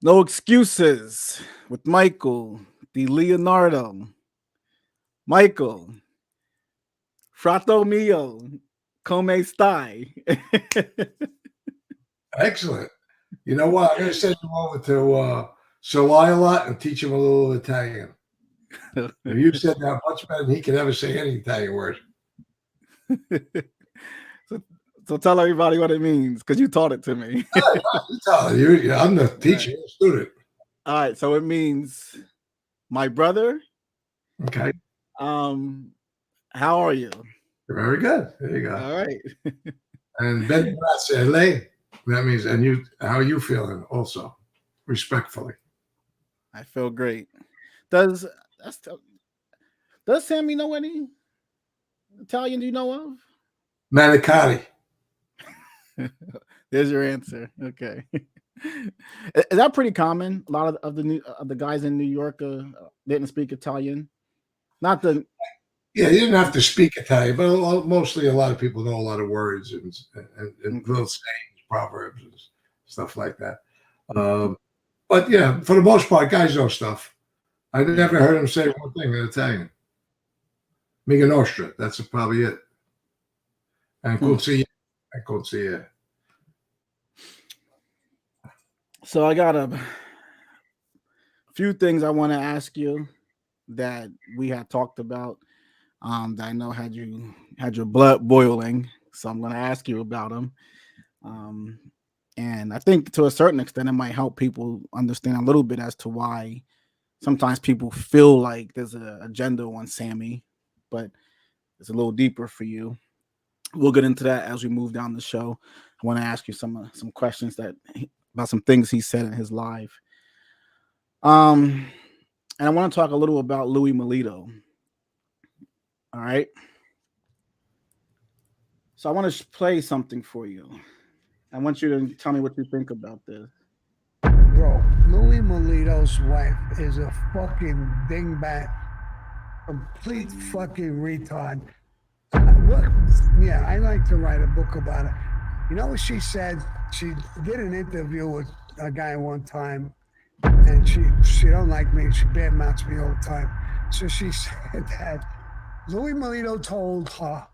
No excuses with Michael DiLeonardo. Michael, frato mio, come stai? Excellent. You know what? I'm going to send you over to Solila and teach him a little Italian. You said that much better than he could ever say any Italian word. So tell everybody what it means, because you taught it to me. I'm the teacher, the student. All right, so it means my brother. Okay. How are you? Very good. There you go. All right. And Ben grazie lei. That means, and you, how are you feeling? Also, respectfully. I feel great. Does Sammy know any Italian? Do you know of? Manicotti. There's your answer. Okay. Is that pretty common? A lot of the guys in New York didn't speak Italian. Not the. Yeah, you didn't have to speak Italian, but mostly a lot of people know a lot of words and little sayings, proverbs, and stuff like that. But yeah, for the most part, guys know stuff. I never heard him say one thing in Italian. Miga Nostra, that's probably it. And consigliere. So I got a few things I want to ask you that we had talked about. That I know had your blood boiling, so I'm going to ask you about them. And I think to a certain extent, it might help people understand a little bit as to why sometimes people feel like there's an agenda on Sammy, but it's a little deeper for you. We'll get into that as we move down the show. I want to ask you some questions about some things he said in his live. And I want to talk a little about Louie Milito. All right. So I want to play something for you. I want you to tell me what you think about this. Bro, Louie Milito's wife is a fucking dingbat, complete fucking retard. Yeah, I like to write a book about it. You know what she said? She did an interview with a guy one time, and she don't like me. She badmouths me all the time. So she said that Louie Milito told her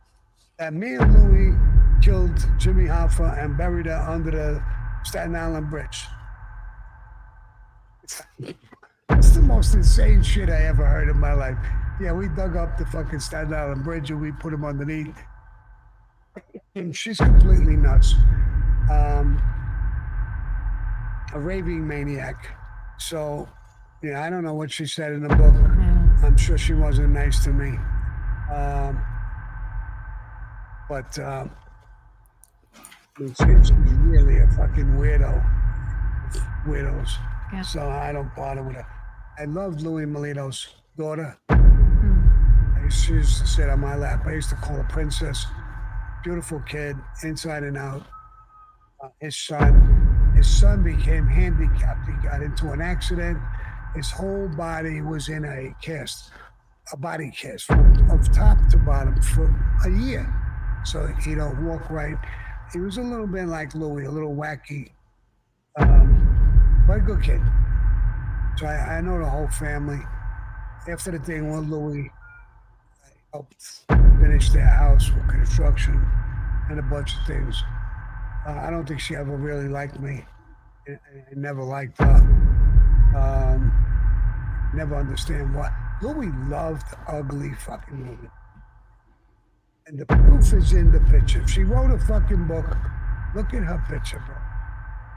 that me and Louie killed Jimmy Hoffa and buried her under the Staten Island Bridge. It's the most insane shit I ever heard in my life. Yeah, we dug up the fucking Staten Island Bridge and we put him underneath. And she's completely nuts. A raving maniac. So, yeah, I don't know what she said in the book. I'm sure she wasn't nice to me. But she's really a fucking weirdos. Yeah. So I don't bother with her. I loved Louie Milito's daughter. She used to sit on my lap. I used to call her Princess. Beautiful kid, inside and out. His son became handicapped. He got into an accident. His whole body was in a body cast from top to bottom for a year. So he don't walk right. He was a little bit like Louie, a little wacky, but a good kid. So I know the whole family. After the thing with Louie, I helped finish their house with construction and a bunch of things. I don't think she ever really liked me. I never liked her. Never understand why. Louie loved ugly fucking women. And the proof is in the picture. If she wrote a fucking book, look at her picture, bro.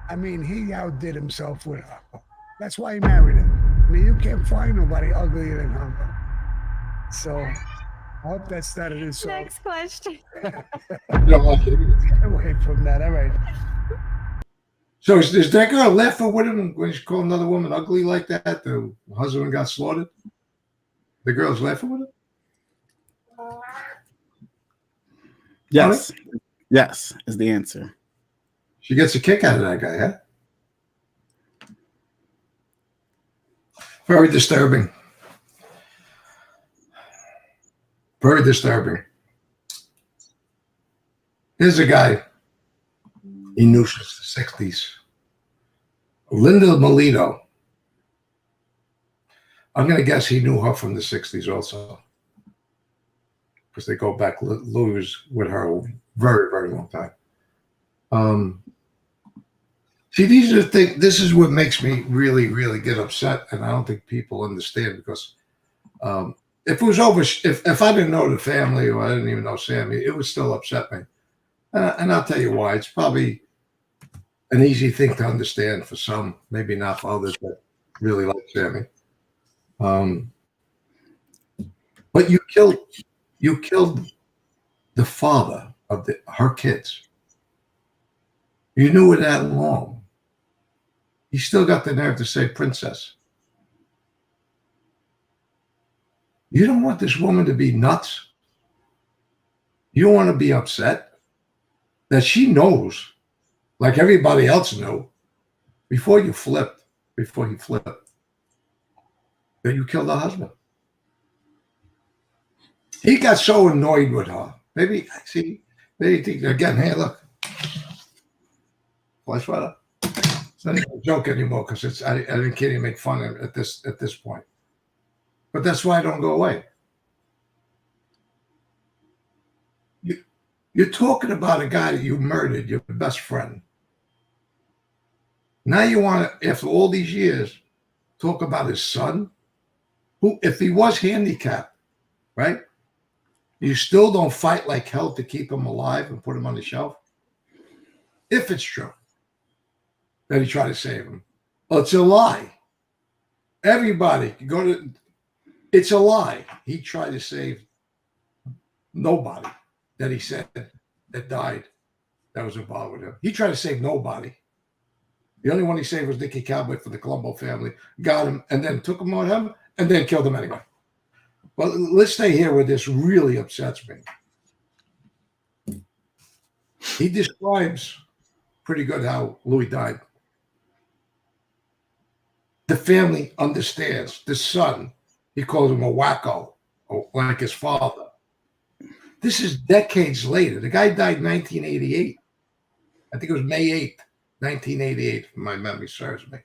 I mean, he outdid himself with her. That's why he married her. I mean, you can't find nobody uglier than her, bro. So, I hope that's not an insult. Next question. Get away from that. All right. So is that girl laughing with him when she called another woman ugly like that? The husband got slaughtered? The girl's laughing with him? Yes. Yes is the answer. She gets a kick out of that guy, huh? Very disturbing. Very disturbing. Here's a guy. He knew since the 60s. Linda Milito. I'm going to guess he knew her from the 60s also. Because they go back. Louis was with her a very, very long time. See, these are the things. This is what makes me really, really get upset, and I don't think people understand because if it was over, if I didn't know the family or I didn't even know Sammy, it would still upset me. And I'll tell you why. It's probably an easy thing to understand for some, maybe not for others that really like Sammy. But you killed the father of her kids. You knew it that long. He still got the nerve to say princess. You don't want this woman to be nuts. You don't want to be upset that she knows, like everybody else knew, before he flipped, that you killed her husband. He got so annoyed with her. Maybe think again, hey, look. Fly sweater. It's not even a joke anymore because I can't even make fun of it at this point. But that's why I don't go away. You're talking about a guy that you murdered, your best friend. Now you want to, after all these years, talk about his son, who, if he was handicapped, right? You still don't fight like hell to keep him alive and put him on the shelf? If it's true that he tried to save him. Well, it's a lie. Everybody can go to, it's a lie. He tried to save nobody that he said that died that was involved with him. He tried to save nobody. The only one he saved was Nicky Cowboy for the Colombo family. Got him and then took him on him and then killed him anyway. But let's stay here where this really upsets me. He describes pretty good how Louis died. The family understands. The son, he calls him a wacko, like his father. This is decades later. The guy died in 1988. I think it was May 8th, 1988, if my memory serves me.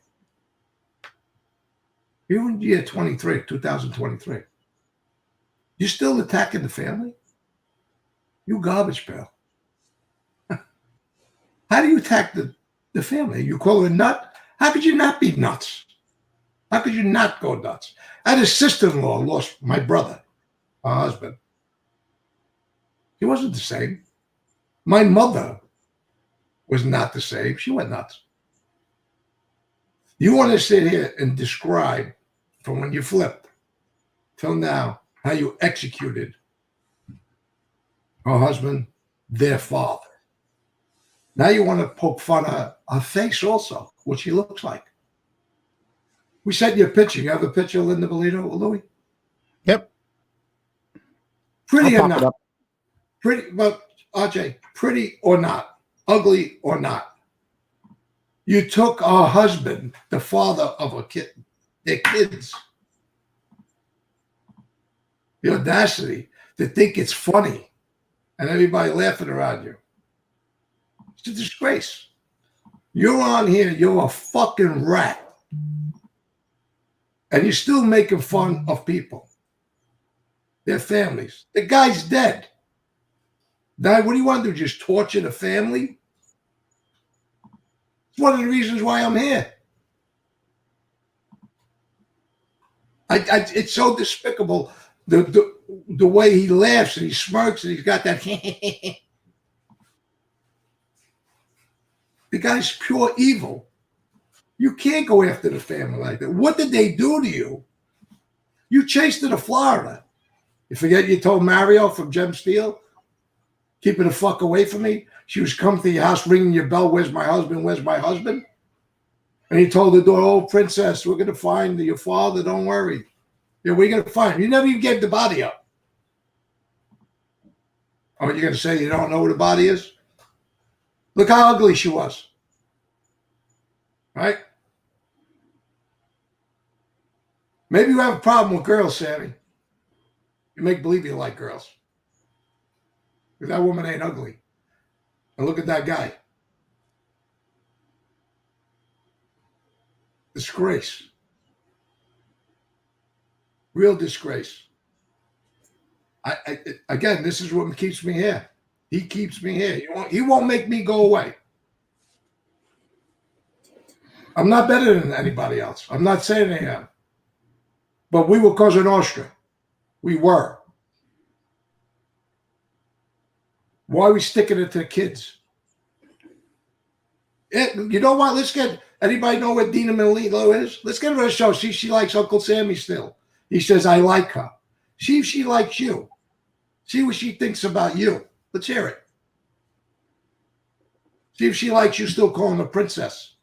You're in year 2023. You're still attacking the family? You garbage pail. How do you attack the family? You call her a nut? How could you not be nuts? How could you not go nuts? I had a sister-in-law lost my brother, my husband. He wasn't the same. My mother was not the same. She went nuts. You want to sit here and describe from when you flipped till now how you executed her husband, their father. Now you want to poke fun at her face also, what she looks like. We sent you a picture. You have a picture of Linda Milito, Louis? Yep. Pretty or not? Pretty, but RJ, pretty or not? Ugly or not? You took our husband, the father of a kid, their kids. The audacity to think it's funny and everybody laughing around you. It's a disgrace. You're on here, you're a fucking rat. And you're still making fun of people, their families. The guy's dead. Now, what do you want to do? Just torture the family? It's one of the reasons why I'm here. It's so despicable. The way he laughs and he smirks and he's got that. The guy's pure evil. You can't go after the family like that. What did they do to you? You chased her to Florida. You forget you told Mario from Gem Steel, keep her the fuck away from me? She was coming to your house ringing your bell, where's my husband, where's my husband? And he told the door, oh, princess, we're going to find your father, don't worry. Yeah, we're going to find him. You never even gave the body up. Oh, you're going to say you don't know where the body is? Look how ugly she was. Right? Maybe you have a problem with girls, Sammy. You make believe you like girls. Because that woman ain't ugly. And look at that guy. Disgrace. Real disgrace. Again, this is what keeps me here. He keeps me here. He won't make me go away. I'm not better than anybody else. I'm not saying I am. But we were Cosa Nostra. We were. Why are we sticking it to the kids? You know what? Let's get, anybody know what Linda and Milito is? Let's get her a show. See if she likes Uncle Sammy still. He says, I like her. See if she likes you. See what she thinks about you. Let's hear it. See if she likes you still calling her princess.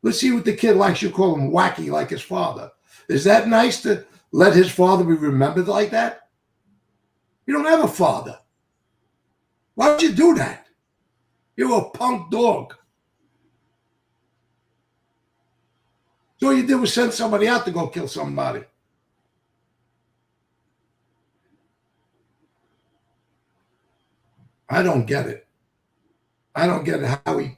Let's see what the kid likes you call him wacky like his father. Is that nice to let his father be remembered like that? You don't have a father. Why would you do that? You're a punk dog. So all you did was send somebody out to go kill somebody. I don't get it. I don't get it how he,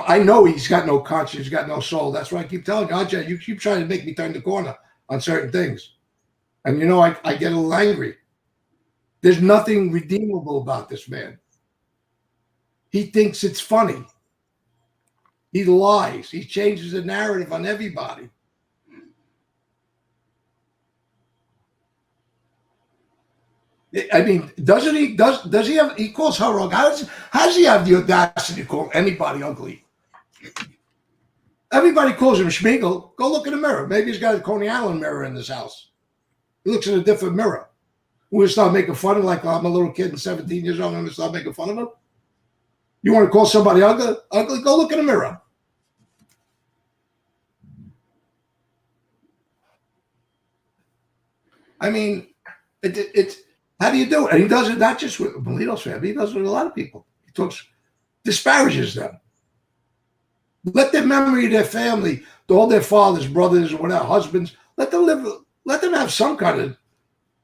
I know he's got no conscience, he's got no soul. That's why I keep telling you, RJ, you keep trying to make me turn the corner on certain things. And I get a little angry. There's nothing redeemable about this man. He thinks it's funny. He lies. He changes the narrative on everybody. I mean, doesn't he? Does he have? He calls her ugly. How does he have the audacity to call anybody ugly? Everybody calls him Schmiegel. Go look in the mirror. Maybe he's got a Coney Island mirror in his house. He looks in a different mirror. We're gonna start making fun of him like I'm a little kid and 17 years old. I'm gonna start making fun of him. You want to call somebody ugly? Ugly? Go look in the mirror. I mean, it's how do you do it? And he does it not just with Milito's family. He does it with a lot of people. He disparages them. Let their memory of their family, all their fathers, brothers, or whatever, husbands, let them live. Let them have some kind of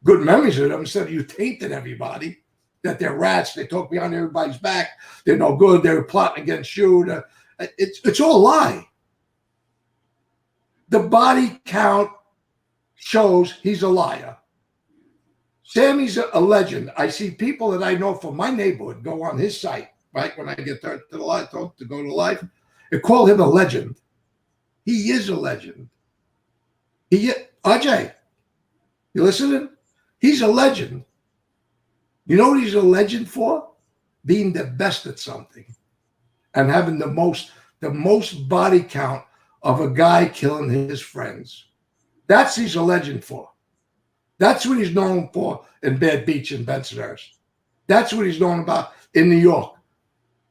good memories of them instead of you tainting everybody that they're rats. They talk behind everybody's back. They're no good. They're plotting against you. It's all a lie. The body count shows he's a liar. Sammy's a legend. I see people that I know from my neighborhood go on his site, right, when I get to the live, to go to live, and call him a legend. He is a legend. RJ, you listening? He's a legend. You know what he's a legend for? Being the best at something and having the most body count of a guy killing his friends. That's he's a legend for. That's what he's known for in Bad Beach and Bensonhurst. That's what he's known about in New York.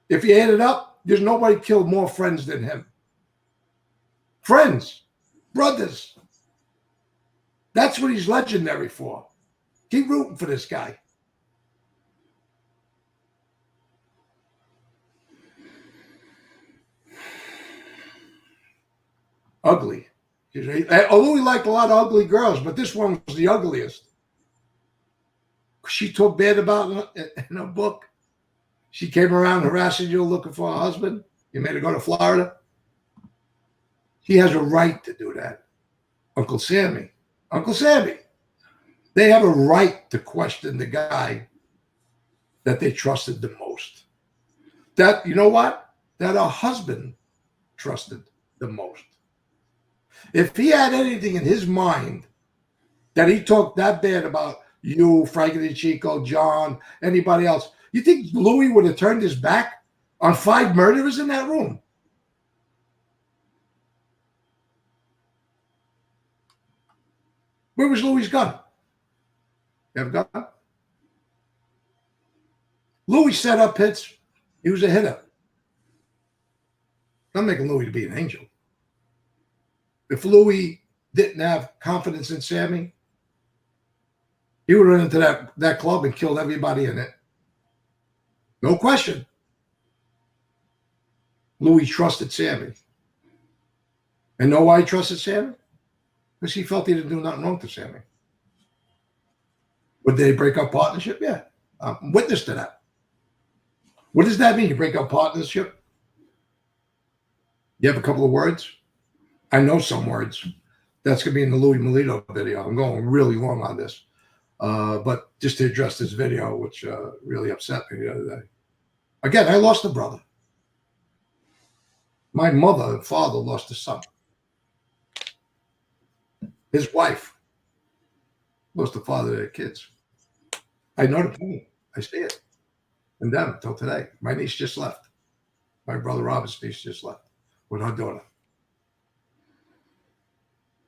If you add it up, there's nobody killed more friends than him. Friends, brothers. That's what he's legendary for. Keep rooting for this guy. Ugly. Although we liked a lot of ugly girls, but this one was the ugliest. She talked bad about it in her book. She came around harassing you looking for a husband. You made her go to Florida. He has a right to do that. Uncle Sammy. They have a right to question the guy that they trusted the most. That, you know what? That her husband trusted the most. If he had anything in his mind that he talked that bad about you, Frankie Chico, John, anybody else, you think Louie would have turned his back on 5 murderers in that room? Where was Louie's gun? You have a gun? Louie set up hits. He was a hitter. I'm making Louie to be an angel. If Louie didn't have confidence in Sammy, he would run into that club and killed everybody in it. No question. Louie trusted Sammy. And know why he trusted Sammy? Because he felt he didn't do nothing wrong to Sammy. Would they break up partnership? Yeah. I'm witness to that. What does that mean? You break up partnership? You have a couple of words? I know some words. That's going to be in the Louie Milito video. I'm going really long on this. But just to address this video, which really upset me the other day. Again, I lost a brother. My mother and father lost a son. His wife lost the father of their kids. I know the pain. I see it. And them until today. My niece just left. My brother Robert's niece just left with her daughter.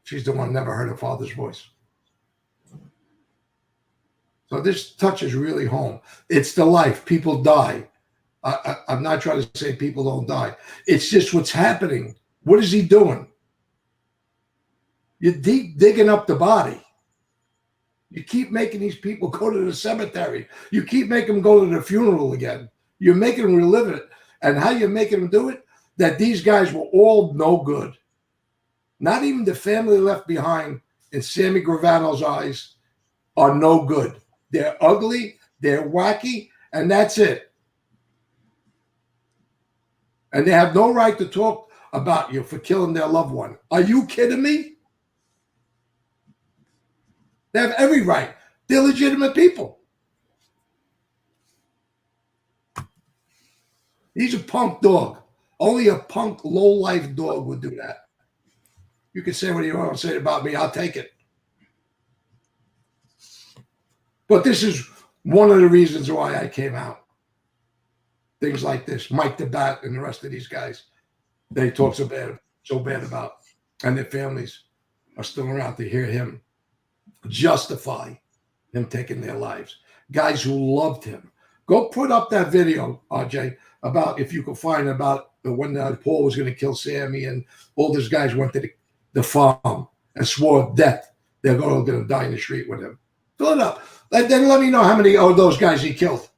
She's the one who never heard her father's voice. So this touches really home. It's the life. People die. I'm not trying to say people don't die. It's just what's happening. What is he doing? You're deep digging up the body. You keep making these people go to the cemetery. You keep making them go to the funeral again. You're making them relive it. And how you're making them do it? That these guys were all no good. Not even the family left behind in Sammy Gravano's eyes are no good. They're ugly, they're wacky, and that's it. And they have no right to talk about you for killing their loved one. Are you kidding me? They have every right. They're legitimate people. He's a punk dog. Only a punk, low-life dog would do that. You can say what you want to say about me. I'll take it. But this is one of the reasons why I came out. Things like this. Mike the Bat and the rest of these guys, they talk so bad about. And their families are still around to hear him justify him taking their lives. Guys who loved him. Go put up that video, RJ, about if you can find about when Paul was going to kill Sammy and all those guys went to the farm and swore death. They're all going to die in the street with him. Fill it up. And then let me know how many of those guys he killed.